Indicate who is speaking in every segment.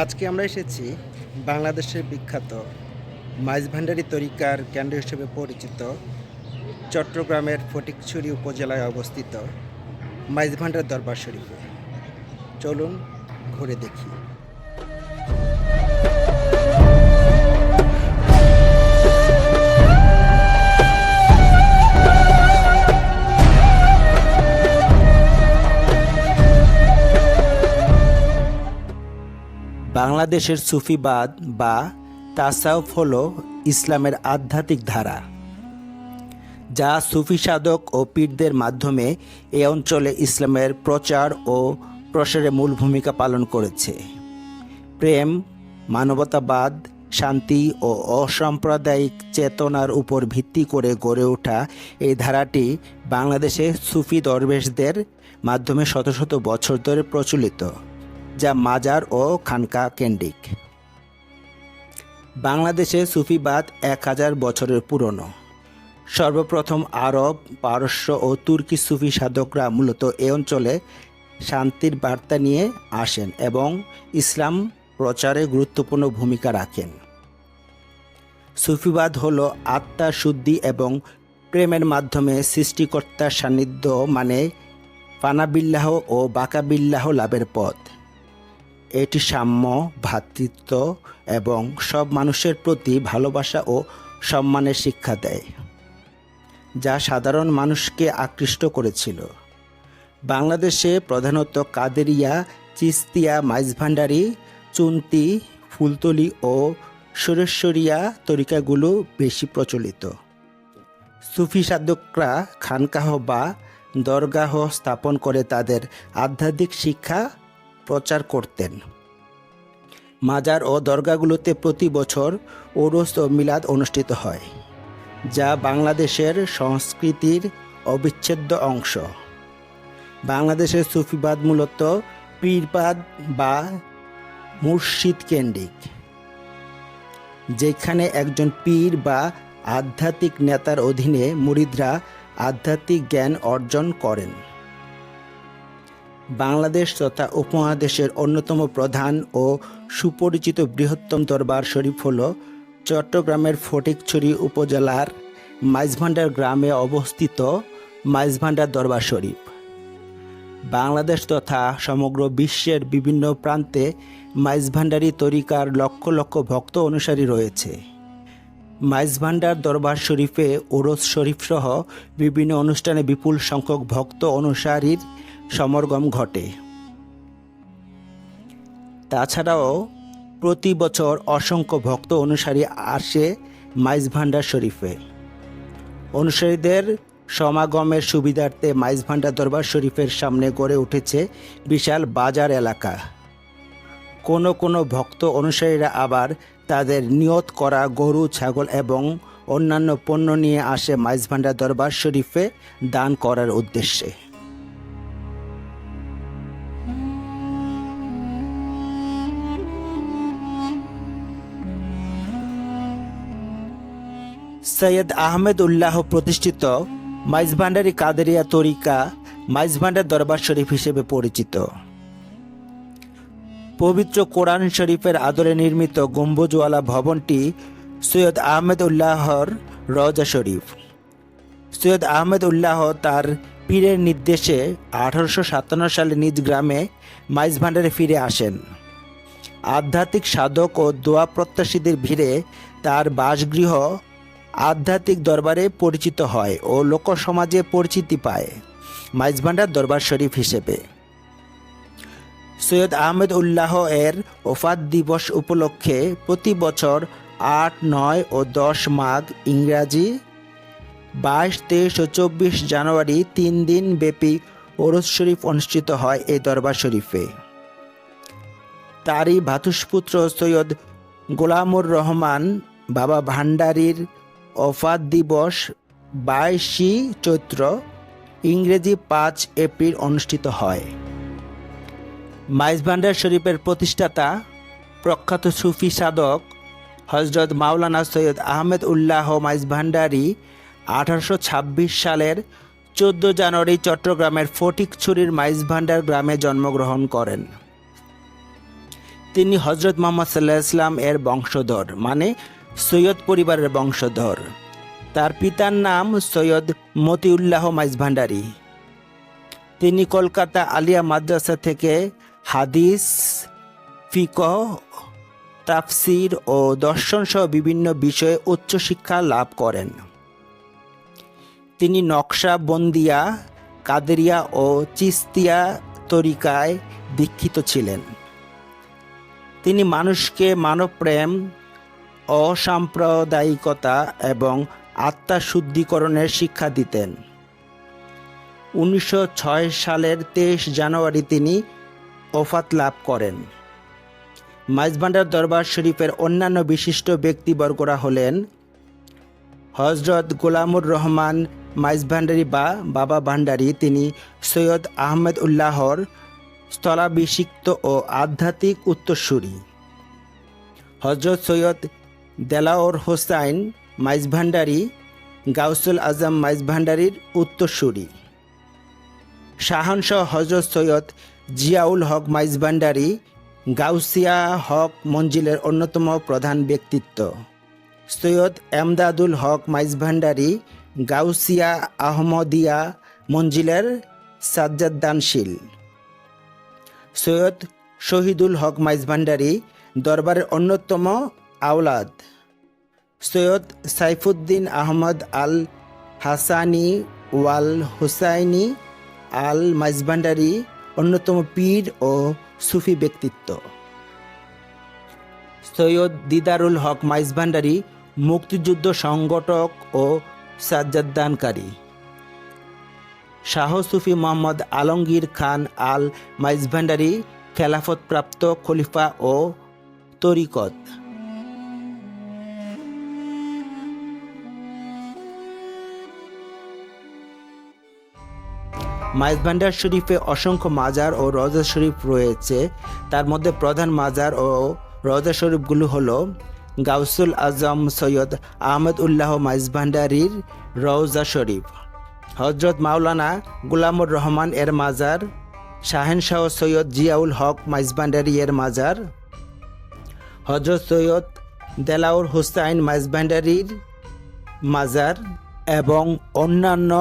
Speaker 1: আজকে আমরা এসেছি বাংলাদেশের বিখ্যাত মাইজভান্ডারী তরিকার কেন্দ্র হিসেবে পরিচিত চট্টগ্রামের ফটিকছড়ি উপজেলায় অবস্থিত মাইজভান্ডার দরবার শরীফে। চলুন ঘুরে দেখি। বাংলাদেশের সুফিবাদ বা তাসাউফ হল ইসলামের আধ্যাত্মিক ধারা, যা সুফি সাধক ও পীরদের মাধ্যমে এ অঞ্চলে ইসলামের প্রচার ও প্রসারে মূল ভূমিকা পালন করেছে। প্রেম, মানবতাবাদ, শান্তি ও অসাম্প্রদায়িক চেতনার উপর ভিত্তি করে গড়ে ওঠা এই ধারাটি বাংলাদেশে সুফি দরবেশদের মাধ্যমে শত শত বছর ধরে প্রচলিত, যা মাজার ও খানকা কেন্দ্রিক। বাংলাদেশে সুফিবাদ 1000 বছরের পুরনো। সর্বপ্রথম আরব, পারস্য ও তুর্কি সুফি সাধকরা মূলত এ অঞ্চলে শান্তির বার্তা নিয়ে আসেন এবং ইসলাম প্রচারে গুরুত্বপূর্ণ ভূমিকা রাখেন। সুফিবাদ হল আত্মার শুদ্ধি এবং প্রেমের মাধ্যমে সৃষ্টিকর্তার সান্নিধ্য মানে ফানাবিল্লাহ ও বাকাবিল্লাহ লাভের পথ। এটি সাম্য, ভ্রাতৃত্ব এবং সব মানুষের প্রতি ভালোবাসা ও সম্মানের শিক্ষা দেয়, যা সাধারণ মানুষকে আকৃষ্ট করেছিল। বাংলাদেশে প্রধানত কাদেরিয়া, চিস্তিয়া, মাইজভান্ডারী, চুন্তি, ফুলতলি ও সুরেশ্বরিয়া তরিকাগুলো বেশি প্রচলিত। সুফি সাধকরা খানকাহ বা দরগাহ স্থাপন করে তাদের আধ্যাত্মিক শিক্ষা প্রচার করতেন। মাজার ও দরগাগুলোতে প্রতি বছর ওরস ও মিলাদ অনুষ্ঠিত হয়, যা বাংলাদেশের সংস্কৃতির অবিচ্ছেদ্য অংশ। বাংলাদেশের সুফিবাদ মূলত পীরবাদ বা মুর্শিদ কেন্দ্রিক, যেখানে একজন পীর বা আধ্যাত্মিক নেতার অধীনে মুরিদরা আধ্যাত্মিক জ্ঞান অর্জন করেন। বাংলাদেশ তথা উপমহাদেশের অন্যতম প্রধান ও সুপরিচিত বৃহত্তম দরবার শরীফ হল চট্টগ্রামের ফটিকছড়ি উপজেলার মাইজভান্ডার গ্রামে অবস্থিত মাইজভান্ডার দরবার শরীফ। বাংলাদেশ তথা সমগ্র বিশ্বের বিভিন্ন প্রান্তে মাইজভান্ডারী তরিকার লক্ষ লক্ষ ভক্ত অনুসারী রয়েছে। মাইজভান্ডার দরবার শরীফে ওরস শরীফ সহ বিভিন্ন অনুষ্ঠানে বিপুল সংখ্যক ভক্ত অনুসারীর সমাগম ঘটে। তাছাড়াও প্রতি বছর অসংখ্য ভক্ত অনুসারী আসে মাইজভান্ডার শরীফে। অনুসারীদের সমাগমের সুবিধার্থে মাইজভান্ডার দরবার শরীফের সামনে গড়ে উঠেছে বিশাল বাজার এলাকা। কোনো ভক্ত অনুসারীরা আবার তাদের নিয়ত করা গরু, ছাগল এবং অন্যান্য পণ্য নিয়ে আসে মাইজভান্ডার দরবার শরীফে দান করার উদ্দেশ্যে। সৈয়দ আহমেদ উল্লাহ প্রতিষ্ঠিত মাইজভান্ডারী কাদেরিয়া তরিকা মাইজভান্ডার দরবার শরীফ হিসেবে পরিচিত। পবিত্র কোরআন শরীফের আদলে নির্মিত গম্বুজওয়ালা ভবনটি সৈয়দ আহমেদ উল্লাহর রওজা শরীফ। সৈয়দ আহমেদ উল্লাহ তার পীরের নির্দেশে 1857 সালে নিজ গ্রামে মাইজভান্ডারে ফিরে আসেন। আধ্যাত্মিক সাধক ও দোয়া প্রত্যাশীদের ভিড়ে তার বাসগৃহ আধ্যাত্মিক দরবারে পরিচিত হয় ও লোকসমাজে পরিচিতি পায় মাইজভান্ডার দরবার শরীফ হিসেবে। সৈয়দ আহমেদ উল্লাহ এর ওফাত দিবস উপলক্ষে প্রতি বছর 8, 9 ও 10 মাঘ, ইংরাজি 22, 23 ও 24 জানুয়ারি 3 দিন ব্যাপী ওরস শরীফ অনুষ্ঠিত হয় এই দরবার শরীফে। তারই ভ্রাতুষ্পুত্র সৈয়দ গোলামুর রহমান বাবা ভান্ডারীর ওফাত দিবস 22 চৈত্র, ইংরেজি 5 এপ্রিল অনুষ্ঠিত হয়। মাইজভান্ডার শরীফের প্রতিষ্ঠাতা প্রখ্যাত সুফি সাধক হজরত মাওলানা সৈয়দ আহমেদ উল্লাহ মাইজভান্ডারী 1826 সালের 14 জানুয়ারি চট্টগ্রামের ফটিকছড়ির মাইজভান্ডার গ্রামে জন্মগ্রহণ করেন। তিনি হজরত মুহাম্মদ সাল্লাল্লাহু আলাইহি ওয়াসাল্লাম এর বংশধর, মানে সৈয়দ পরিবারের বংশধর। তার পিতার নাম সৈয়দ মতিউল্লাহ মাইজভান্ডারী। তিনি কলকাতা আলিয়া মাদ্রাসা থেকে হাদিস, ফিকহ, তাফসির ও দর্শন সহ বিভিন্ন বিষয়ে উচ্চশিক্ষা লাভ করেন। তিনি নকশবন্দিয়া, কাদেরিয়া ও চিশতিয়া তরিকায় দীক্ষিত ছিলেন। তিনি মানুষকে মানবপ্রেম, অসাম্প্রদায়িকতা এবং আত্মাশুদ্ধিকরণের শিক্ষা দিতেন। 1906 সালের 23 জানুয়ারি তিনি ওফাত লাভ করেন। মাইজভান্ডার দরবার শরীফের অন্যান্য বিশিষ্ট ব্যক্তিবর্গরা হলেন হজরত গোলামুর রহমান মাইজভান্ডারী বা বাবা ভান্ডারী। তিনি সৈয়দ আহমেদ উল্লাহর স্থলাভিষিক্ত ও আধ্যাত্মিক উত্তরসূরি। হজরত সৈয়দ দেলাওয়ার হোসাইন মাইজভান্ডারী গাউসুল আজম মাইজভান্ডারীর উত্তরসূরি। শাহানশাহ হজরত সৈয়দ জিয়াউল হক মাইজভান্ডারী গাউসিয়া হক মঞ্জিলের অন্যতম প্রধান ব্যক্তিত্ব। সৈয়দ এমদাদুল হক মাইজভান্ডারী গাউসিয়া আহমদিয়া মঞ্জিলের সাজ্জাদানশীল। সৈয়দ শহীদুল হক মাইজভান্ডারী দরবারের অন্যতম আওলাদ। সৈয়দ সাইফুদ্দিন আহমদ আল হাসানি ওয়াল হুসাইনি আল মাইজভান্ডারী অন্যতম পীর ও সুফি ব্যক্তিত্ব। সৈয়দ দিদারুল হক মাইজভান্ডারী মুক্তিযুদ্ধ সংগঠক ও সাজ্জাদানকারী। শাহ সুফি মোহাম্মদ আলমগীর খান আল মাইজভান্ডারী খেলাফতপ্রাপ্ত খলিফা ও তরিকত। মাইজভান্ডার শরীফে অসংখ্য মাজার ও রওজা শরীফ রয়েছে। তার মধ্যে প্রধান মাজার ও রওজা শরীফগুলো হলো গাউসুল আজম সৈয়দ আহমদ উল্লাহ মাইজভান্ডারীর রওজা শরীফ, হজরত মাওলানা গোলামুর রহমান এর মাজার, শাহেনশাহ সৈয়দ জিয়াউল হক মাইজভান্ডারী এর মাজার, হজরত সৈয়দ দেলাওয়ার হোসাইন মাইজভান্ডারীর মাজার এবং অন্যান্য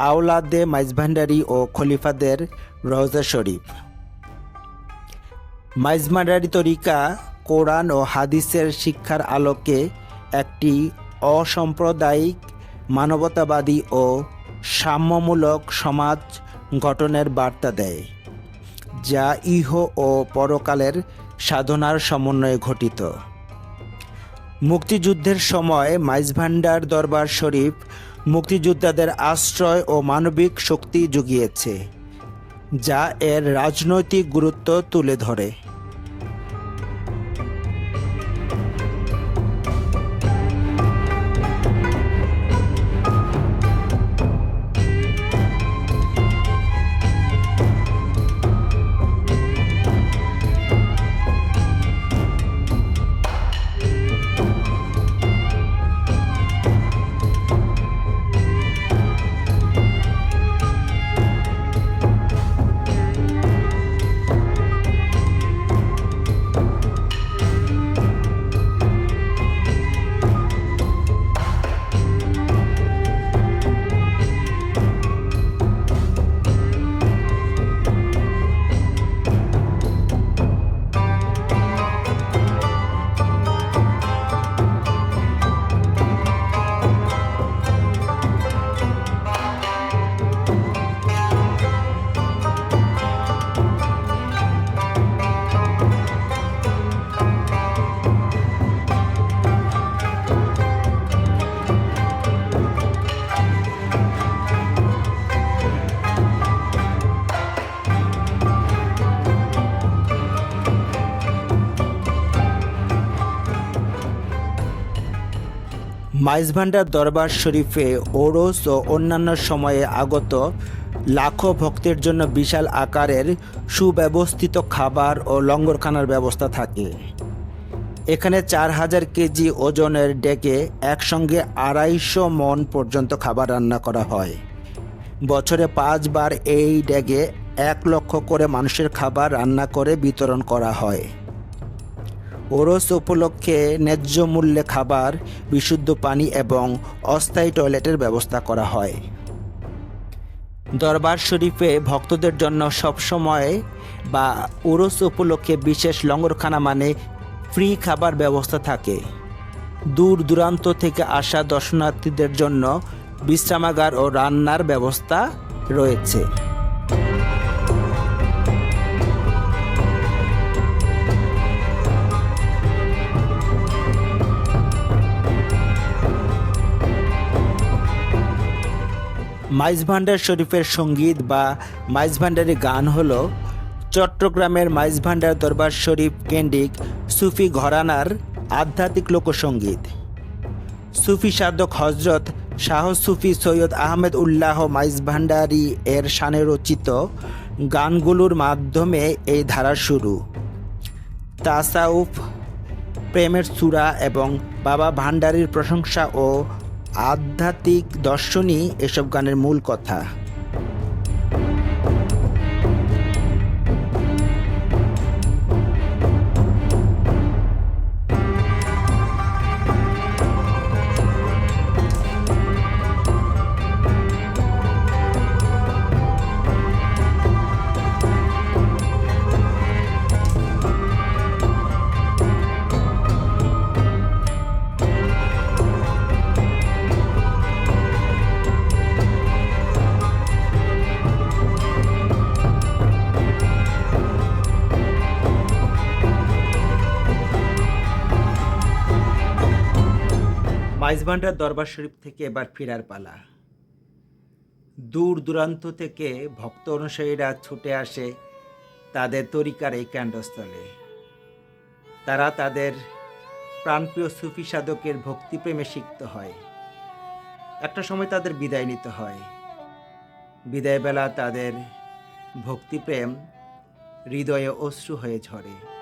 Speaker 1: আওলাদে মাইজভান্ডারী ও খলিফাদের রওজা শরীফ। মাইজভান্ডারী তরিকা কোরআন ও হাদিসের শিক্ষার আলোকে একটি অসাম্প্রদায়িক, মানবতাবাদী ও সাম্যমূলক সমাজ গঠনের বার্তা দেয়, যা ইহ ও পরকালের সাধনার সমন্বয়ে ঘটিত। মুক্তিযুদ্ধের সময় মাইজভান্ডার দরবার শরীফ মুক্তিযোদ্ধাদের আশ্রয় ও মানবিক শক্তি জুগিয়েছে, যা এর রাজনৈতিক গুরুত্ব তুলে ধরে। মাইজভান্ডার দরবার শরীফে ওরস ও অন্যান্য সময়ে আগত লাখো ভক্তের জন্য বিশাল আকারের সুব্যবস্থিত খাবার ও লঙ্গরখানার ব্যবস্থা থাকে। এখানে 4000 কেজি ওজনের ডেকে একসঙ্গে 250 মণ পর্যন্ত খাবার রান্না করা হয়। বছরে 5 বার এই ডেকে 1 লক্ষ করে মানুষের খাবার রান্না করে বিতরণ করা হয়। ওরস উপলক্ষে ন্যায্য মূল্যে খাবার, বিশুদ্ধ পানি এবং অস্থায়ী টয়লেটের ব্যবস্থা করা হয়। দরবার শরীফে ভক্তদের জন্য সবসময় বা উরুস উপলক্ষে বিশেষ লঙ্গরখানা মানে ফ্রি খাবার ব্যবস্থা থাকে। দূর দূরান্ত থেকে আসা দর্শনার্থীদের জন্য বিশ্রামাগার ও রান্নার ব্যবস্থা রয়েছে। মাইজভান্ডার শরীফের সঙ্গীত বা মাইজভান্ডারি গান হল চট্টগ্রামের মাইজভান্ডার দরবার শরীফ কেন্দ্রিক সুফি ঘরানার আধ্যাত্মিক লোকসঙ্গীত। সুফি সাধক হজরত শাহ সুফি সৈয়দ আহমেদ উল্লাহ মাইজভান্ডারি এর শানে রচিত গানগুলোর মাধ্যমে এই ধারার শুরু। তাসাউফ, প্রেমের সূরা এবং বাবা ভান্ডারীর প্রশংসা ও আধ্যাত্মিক দর্শনই এসব গানের মূল কথা। মাইজভান্ডার দরবার শরীফ থেকে এবার ফেরার পালা। দূর দূরান্ত থেকে ভক্ত অনুসারীরা ছুটে আসে তাদের তরিকার এই কেন্দ্রস্থলে। তারা তাদের প্রাণপ্রিয় সুফি সাধকের ভক্তিপ্রেমে সিক্ত হয়। একটা সময় তাদের বিদায় নিতে হয়। বিদায়বেলা তাদের ভক্তিপ্রেম হৃদয়ে অশ্রু হয়ে ঝরে।